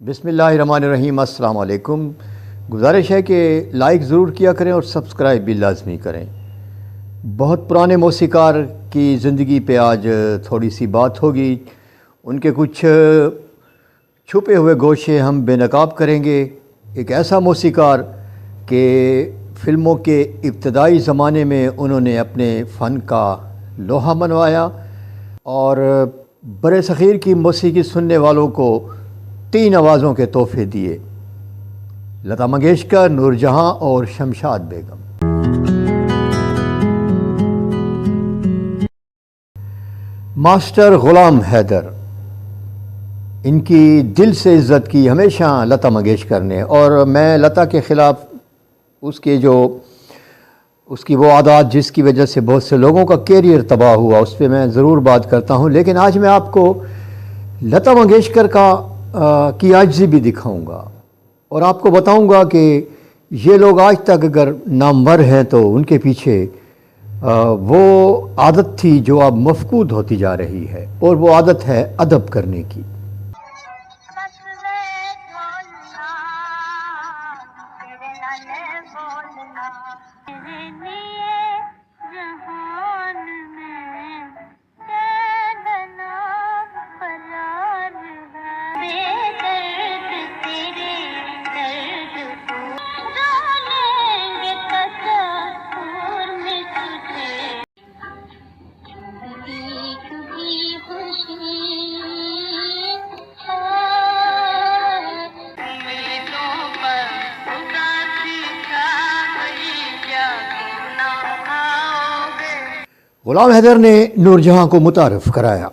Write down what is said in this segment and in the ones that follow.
بسم اللہ الرحمن الرحیم۔ السلام علیکم۔ گزارش ہے کہ لائک ضرور کیا کریں اور سبسکرائب بھی لازمی کریں۔ بہت پرانے موسیقار کی زندگی پہ آج تھوڑی سی بات ہوگی، ان کے کچھ چھپے ہوئے گوشے ہم بے نقاب کریں گے۔ ایک ایسا موسیقار کہ فلموں کے ابتدائی زمانے میں انہوں نے اپنے فن کا لوہا منوایا اور برِ صغیر کی موسیقی سننے والوں کو 3 آوازوں کے تحفے دیے: لتا منگیشکر، نور جہاں اور شمشاد بیگم۔ ماسٹر غلام حیدر، ان کی دل سے عزت کی ہمیشہ لتا منگیشکر نے، اور میں لتا کے خلاف اس کی وہ عادات جس کی وجہ سے بہت سے لوگوں کا کیریئر تباہ ہوا، اس پہ میں ضرور بات کرتا ہوں، لیکن آج میں آپ کو لتا منگیشکر کی عاجزی بھی دکھاؤں گا اور آپ کو بتاؤں گا کہ یہ لوگ آج تک اگر نامور ہیں تو ان کے پیچھے وہ عادت تھی جو اب مفقود ہوتی جا رہی ہے، اور وہ عادت ہے ادب کرنے کی۔ غلام حیدر نے نور جہاں کو متعارف کرایا۔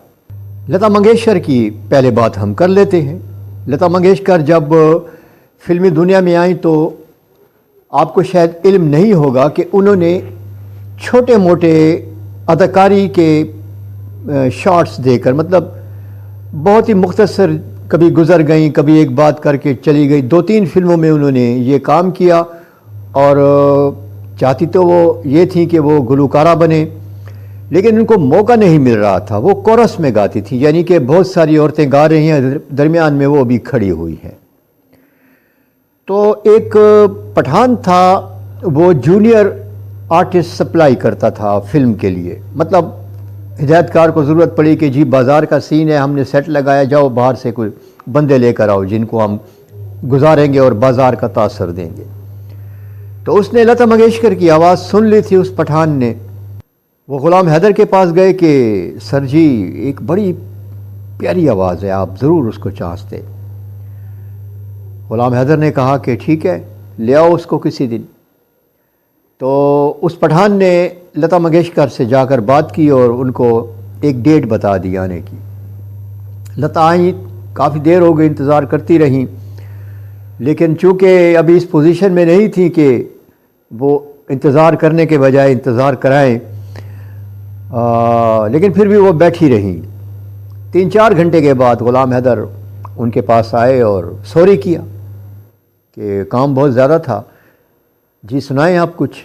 لتا منگیشکر کی پہلے بات ہم کر لیتے ہیں۔ لتا منگیشکر جب فلمی دنیا میں آئیں تو آپ کو شاید علم نہیں ہوگا کہ انہوں نے چھوٹے موٹے اداکاری کے شارٹس دے کر، مطلب بہت ہی مختصر، کبھی گزر گئیں، کبھی ایک بات کر کے چلی گئی، 2-3 فلموں میں انہوں نے یہ کام کیا، اور چاہتی تو وہ یہ تھی کہ وہ گلوکارہ بنے، لیکن ان کو موقع نہیں مل رہا تھا۔ وہ کورس میں گاتی تھی، یعنی کہ بہت ساری عورتیں گا رہی ہیں، درمیان میں وہ بھی کھڑی ہوئی ہیں۔ تو ایک پٹھان تھا، وہ جونیئر آرٹسٹ سپلائی کرتا تھا فلم کے لیے، مطلب ہدایت کار کو ضرورت پڑی کہ جی بازار کا سین ہے، ہم نے سیٹ لگایا، جاؤ باہر سے کوئی بندے لے کر آؤ جن کو ہم گزاریں گے اور بازار کا تاثر دیں گے۔ تو اس نے لتا منگیشکر کی آواز سن لی تھی اس پٹھان نے۔ وہ غلام حیدر کے پاس گئے کہ سر جی ایک بڑی پیاری آواز ہے، آپ ضرور اس کو چاہتے۔ غلام حیدر نے کہا کہ ٹھیک ہے، لے آؤ اس کو کسی دن۔ تو اس پٹھان نے لتا منگیشکر سے جا کر بات کی اور ان کو ایک ڈیٹ بتا دی آنے کی۔ لتا آئیں، کافی دیر ہو گئی، انتظار کرتی رہیں، لیکن چونکہ ابھی اس پوزیشن میں نہیں تھی کہ وہ انتظار کرنے کے بجائے انتظار کرائیں، لیکن پھر بھی وہ بیٹھی رہیں۔ 3-4 گھنٹے کے بعد غلام حیدر ان کے پاس آئے اور سوری کیا کہ کام بہت زیادہ تھا، جی سنائیں آپ کچھ۔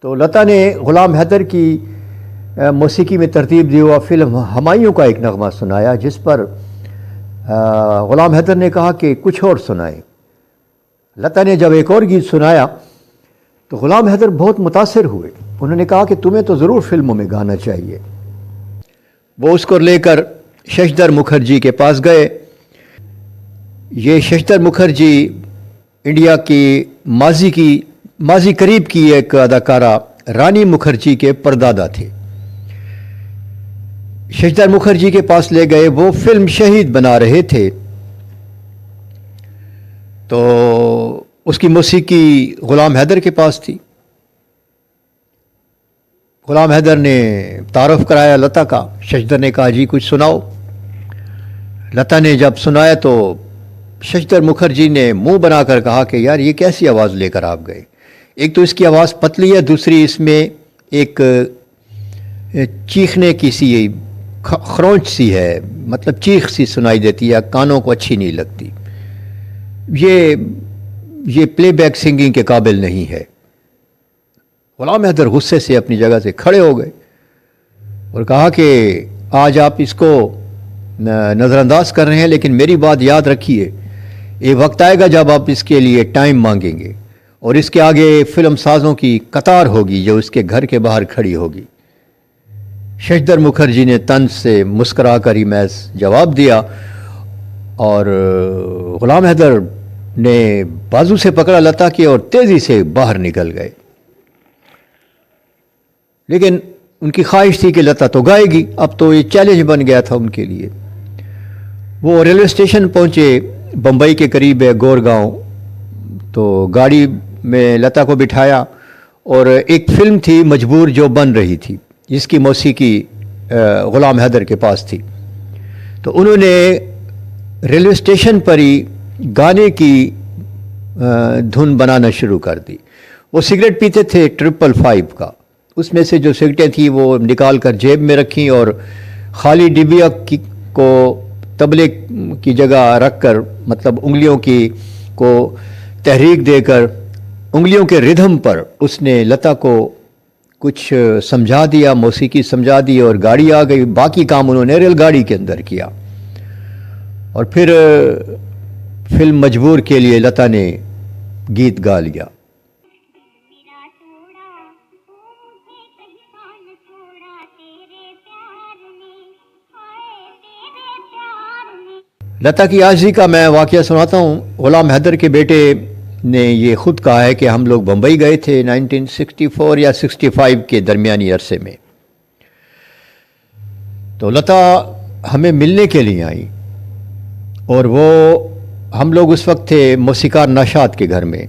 تو لتا نے غلام حیدر کی موسیقی میں ترتیب دی ہوا فلم ہمایوں کا ایک نغمہ سنایا، جس پر غلام حیدر نے کہا کہ کچھ اور سنائیں۔ لتا نے جب ایک اور گیت سنایا تو غلام حیدر بہت متاثر ہوئے، انہوں نے کہا کہ تمہیں تو ضرور فلموں میں گانا چاہیے۔ وہ اس کو لے کر ششدر مکھرجی کے پاس گئے۔ یہ ششدر مکھرجی انڈیا کی ماضی قریب کی ایک اداکارہ رانی مکھرجی کے پردادا تھے۔ ششدر مکھرجی کے پاس لے گئے، وہ فلم شہید بنا رہے تھے، تو اس کی موسیقی غلام حیدر کے پاس تھی۔ غلام حیدر نے تعارف کرایا لتا کا، ششدر نے کہا جی کچھ سناؤ۔ لتا نے جب سنایا تو ششدر مکھرجی نے منہ بنا کر کہا کہ یار یہ کیسی آواز لے کر آپ گئے، ایک تو اس کی آواز پتلی ہے، دوسری اس میں ایک چیخنے کی سی خرونچ سی ہے، مطلب چیخ سی سنائی دیتی ہے، کانوں کو اچھی نہیں لگتی، یہ پلے بیک سنگنگ کے قابل نہیں ہے۔ غلام حیدر غصے سے اپنی جگہ سے کھڑے ہو گئے اور کہا کہ آج آپ اس کو نظر انداز کر رہے ہیں، لیکن میری بات یاد رکھیے ایک وقت آئے گا جب آپ اس کے لیے ٹائم مانگیں گے اور اس کے آگے فلم سازوں کی قطار ہوگی جو اس کے گھر کے باہر کھڑی ہوگی۔ ششدر مکھرجی نے طنز سے مسکرا کر ہی محض جواب دیا اور غلام حیدر نے بازو سے پکڑا لتا کے اور تیزی سے باہر نکل گئے۔ لیکن ان کی خواہش تھی کہ لتا تو گائے گی، اب تو یہ چیلنج بن گیا تھا ان کے لیے۔ وہ ریلوے اسٹیشن پہنچے، بمبئی کے قریب ہے گورگاؤں، تو گاڑی میں لتا کو بٹھایا اور ایک فلم تھی مجبور جو بن رہی تھی جس کی موسیقی غلام حیدر کے پاس تھی، تو انہوں نے ریلوے اسٹیشن پر ہی گانے کی دھن بنانا شروع کر دی۔ وہ سگریٹ پیتے تھے 555 کا، اس میں سے جو سگریٹیں تھیں وہ نکال کر جیب میں رکھیں اور خالی ڈبیا کو تبلے کی جگہ رکھ کر، مطلب انگلیوں کی کو تحریک دے کر انگلیوں کے ردھم پر اس نے لتا کو کچھ سمجھا دیا، موسیقی سمجھا دی اور گاڑی آ گئی۔ باقی کام انہوں نے ریل گاڑی کے اندر کیا اور پھر فلم مجبور کے لیے لتا نے گیت گا لیا۔ لتا کی عاجزی کا میں واقعہ سناتا ہوں۔ غلام حیدر کے بیٹے نے یہ خود کہا ہے کہ ہم لوگ بمبئی گئے تھے 1964 یا 65 کے درمیانی عرصے میں، تو لتا ہمیں ملنے کے لیے آئی اور وہ ہم لوگ اس وقت تھے موسیقار نشاط کے گھر میں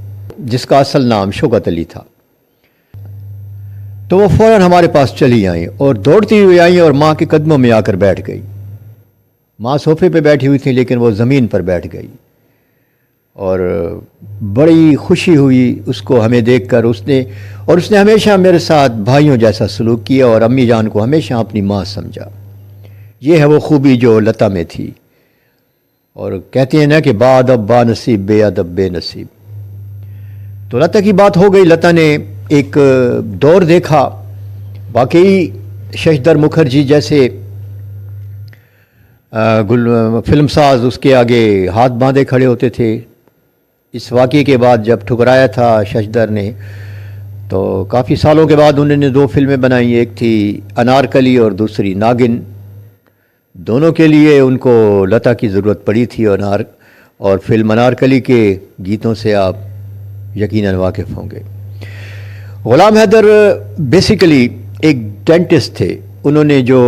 جس کا اصل نام شوکت علی تھا، تو وہ فوراً ہمارے پاس چلی آئیں اور دوڑتی ہوئی آئیں اور ماں کے قدموں میں آ کر بیٹھ گئی۔ ماں صوفے پہ بیٹھی ہوئی تھی لیکن وہ زمین پر بیٹھ گئی اور بڑی خوشی ہوئی اس کو ہمیں دیکھ کر۔ اس نے ہمیشہ میرے ساتھ بھائیوں جیسا سلوک کیا اور امی جان کو ہمیشہ اپنی ماں سمجھا۔ یہ ہے وہ خوبی جو لتا میں تھی، اور کہتے ہیں نا کہ با ادب با نصیب بے ادب بے نصیب۔ تو لتا کی بات ہو گئی، لتا نے ایک دور دیکھا، واقعی ششدر مکھرجی جیسے فلم ساز اس کے آگے ہاتھ باندھے کھڑے ہوتے تھے۔ اس واقعے کے بعد جب ٹھکرایا تھا ششدر نے، تو کافی سالوں کے بعد انہوں نے 2 فلمیں بنائیں، ایک تھی انارکلی اور دوسری ناگن۔ دونوں کے لیے ان کو لتا کی ضرورت پڑی تھی، اور فلم انارکلی کے گیتوں سے آپ یقیناً واقف ہوں گے۔ غلام حیدر بیسیکلی ایک ڈینٹسٹ تھے۔ انہوں نے جو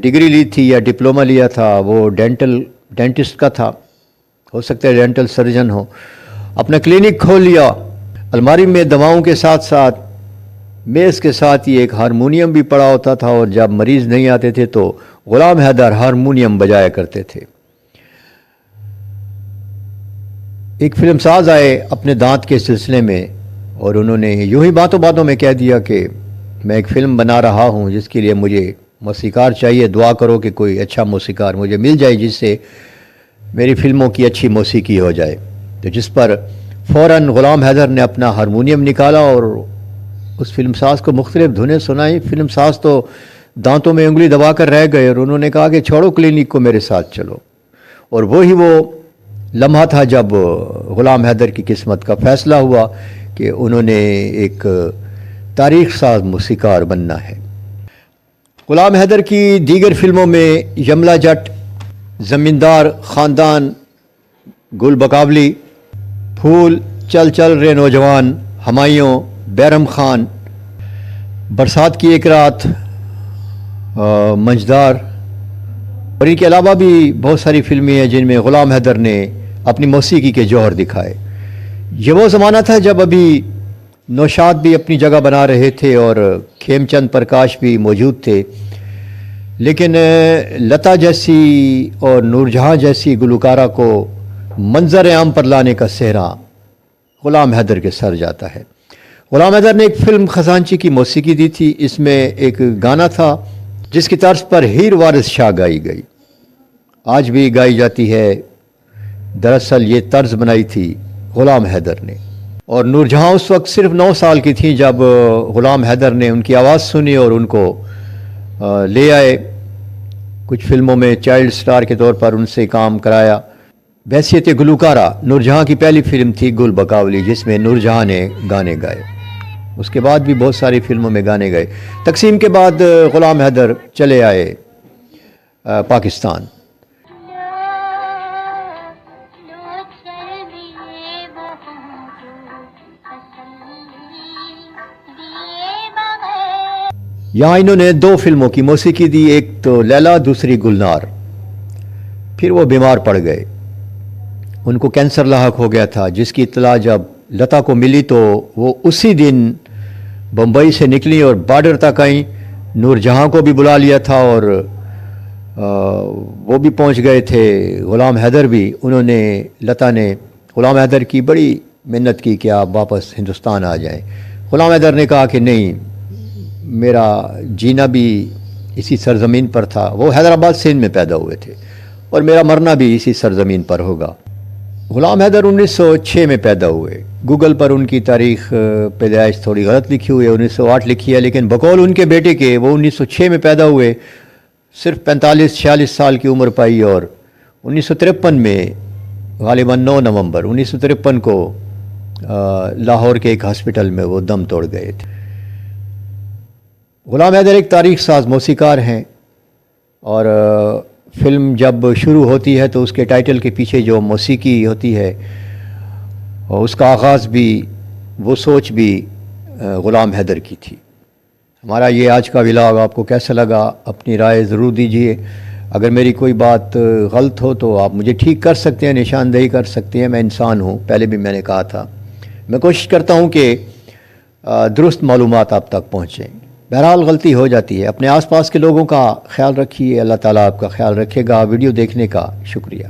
ڈگری لی تھی یا ڈپلومہ لیا تھا وہ ڈینٹسٹ کا تھا، ہو سکتا ہے ڈینٹل سرجن ہو۔ اپنا کلینک کھول لیا، الماری میں دواؤں کے ساتھ ساتھ میز کے ساتھ ہی ایک ہارمونیم بھی پڑا ہوتا تھا، اور جب مریض نہیں آتے تھے تو غلام حیدر ہارمونیم بجایا کرتے تھے۔ ایک فلم ساز آئے اپنے دانت کے سلسلے میں اور انہوں نے یوں ہی باتوں باتوں میں کہہ دیا کہ میں ایک فلم بنا رہا ہوں جس کے لیے مجھے موسیقار چاہیے، دعا کرو کہ کوئی اچھا موسیقار مجھے مل جائے جس سے میری فلموں کی اچھی موسیقی ہو جائے۔ تو جس پر فوراً غلام حیدر نے اپنا ہارمونیم نکالا اور اس فلم ساز کو مختلف دھنیں سنائیں۔ فلم ساز تو دانتوں میں انگلی دبا کر رہ گئے اور انہوں نے کہا کہ چھوڑو کلینک کو، میرے ساتھ چلو۔ اور وہی وہ لمحہ تھا جب غلام حیدر کی قسمت کا فیصلہ ہوا کہ انہوں نے ایک تاریخ ساز موسیقار بننا ہے۔ غلام حیدر کی دیگر فلموں میں یملا جٹ، زمیندار، خاندان، گل بقابلی، پھول، چل چل رے نوجوان، ہمایوں، بیرم خان، برسات کی ایک رات، منجدار، اور ان کے علاوہ بھی بہت ساری فلمیں ہیں جن میں غلام حیدر نے اپنی موسیقی کے جوہر دکھائے۔ یہ وہ زمانہ تھا جب ابھی نوشاد بھی اپنی جگہ بنا رہے تھے اور کھیم چند پرکاش بھی موجود تھے، لیکن لتا جیسی اور نور جہاں جیسی گلوکارہ کو منظر عام پر لانے کا سہرا غلام حیدر کے سر جاتا ہے۔ غلام حیدر نے ایک فلم خزانچی کی موسیقی دی تھی، اس میں ایک گانا تھا جس کی طرز پر ہیر وارث شاہ گائی گئی، آج بھی گائی جاتی ہے۔ دراصل یہ طرز بنائی تھی غلام حیدر نے، اور نور جہاں اس وقت صرف 9 سال کی تھیں جب غلام حیدر نے ان کی آواز سنی اور ان کو لے آئے، کچھ فلموں میں چائلڈ سٹار کے طور پر ان سے کام کرایا۔ بحیثیت گلوکارہ نور جہاں کی پہلی فلم تھی گل بقاولی، جس میں نور جہاں نے گانے گائے۔ اس کے بعد بھی بہت ساری فلموں میں گانے گائے۔ تقسیم کے بعد غلام حیدر چلے آئے پاکستان۔ یہاں انہوں نے 2 فلموں کی موسیقی دی، ایک تو لیلا، دوسری گلنار۔ پھر وہ بیمار پڑ گئے، ان کو کینسر لاحق ہو گیا تھا، جس کی اطلاع جب لتا کو ملی تو وہ اسی دن بمبئی سے نکلی اور بارڈر تک آئیں۔ نور جہاں کو بھی بلا لیا تھا اور وہ بھی پہنچ گئے تھے، غلام حیدر بھی۔ انہوں نے لتا نے غلام حیدر کی بڑی منت کی کہ آپ واپس ہندوستان آ جائیں۔ غلام حیدر نے کہا کہ نہیں، میرا جینا بھی اسی سرزمین پر تھا۔ وہ حیدرآباد سندھ میں پیدا ہوئے تھے اور میرا مرنا بھی اسی سرزمین پر ہوگا۔ غلام حیدر 1906 میں پیدا ہوئے۔ گوگل پر ان کی تاریخ پیدائش تھوڑی غلط لکھی ہوئی ہے، 1908 لکھی ہے، لیکن بقول ان کے بیٹے کے وہ 1906 میں پیدا ہوئے، صرف 45-46 سال کی عمر پائی، اور 1953 میں غالباً 9 نومبر 1953 کو لاہور کے ایک ہاسپٹل میں وہ دم توڑ گئے تھے۔ غلام حیدر ایک تاریخ ساز موسیقار ہیں، اور فلم جب شروع ہوتی ہے تو اس کے ٹائٹل کے پیچھے جو موسیقی ہوتی ہے اور اس کا آغاز بھی، وہ سوچ بھی غلام حیدر کی تھی۔ ہمارا یہ آج کا ولاگ آپ کو کیسا لگا؟ اپنی رائے ضرور دیجئے۔ اگر میری کوئی بات غلط ہو تو آپ مجھے ٹھیک کر سکتے ہیں، نشاندہی کر سکتے ہیں۔ میں انسان ہوں، پہلے بھی میں نے کہا تھا۔ میں کوشش کرتا ہوں کہ درست معلومات آپ تک پہنچیں۔ بہرحال غلطی ہو جاتی ہے۔ اپنے آس پاس کے لوگوں کا خیال رکھیے، اللہ تعالیٰ آپ کا خیال رکھے گا۔ ویڈیو دیکھنے کا شکریہ۔